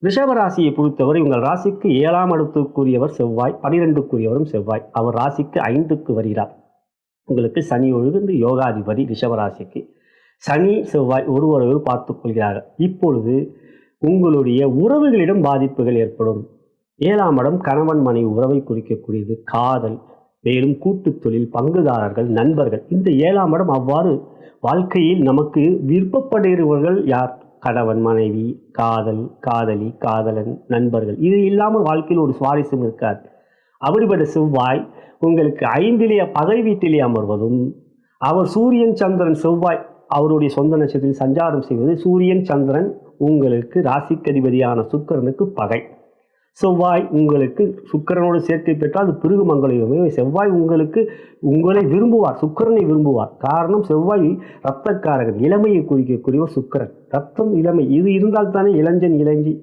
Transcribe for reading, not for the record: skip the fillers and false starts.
ரிஷபராசியை பொறுத்தவரை உங்கள் ராசிக்கு 7ஆம் இடத்துக்குரியவர் செவ்வாய், 12க்குரியவரும் செவ்வாய். அவர் ராசிக்கு 5க்கு வருகிறார். உங்களுக்கு சனி ஒழுங்கு யோகாதிபதி ரிஷபராசிக்கு. சனி செவ்வாய் ஒருவரை பார்த்துக் கொள்கிறார்கள். இப்பொழுது உங்களுடைய உறவுகளிடம் பாதிப்புகள் ஏற்படும். 7ஆம் இடம் கணவன் மனைவி உறவை குறிக்கக்கூடியது, காதல், மேலும் கூட்டுத் தொழில், பங்குதாரர்கள், நண்பர்கள். இந்த 7ஆம் இடம் அவ்வாறு வாழ்க்கையில் நமக்கு விருப்பப்படுகிறவர்கள் யார்? கணவன் மனைவி, காதல், காதலி, காதலன், நண்பர்கள். இது இல்லாமல் வாழ்க்கையில் ஒரு சுவாரஸ்யம் இருக்காது. அப்படிப்பட்ட செவ்வாய் உங்களுக்கு 5லே பகை வீட்டிலே அமர்வதும், அவர் சூரியன் சந்திரன் செவ்வாய் அவருடைய சொந்த நட்சத்திரத்தில் சஞ்சாரம் செய்வது, சூரியன் சந்திரன் உங்களுக்கு ராசிக்கதிபதியான சுக்கிரனுக்கு பகை. செவ்வாய் உங்களுக்கு சுக்கிரனோடு சேர்க்கை பெற்றால் அது பிருகு மங்களயுமே. செவ்வாய் உங்களை விரும்புவார், சுக்கிரனை விரும்புவார். காரணம், செவ்வாய் இரத்தக்காரகன், இளமையை குறிக்கக்கூடிய சுக்கிரன். ரத்தம், இளமை, இது இருந்தால் தானே இளைஞன் இளஞ்சி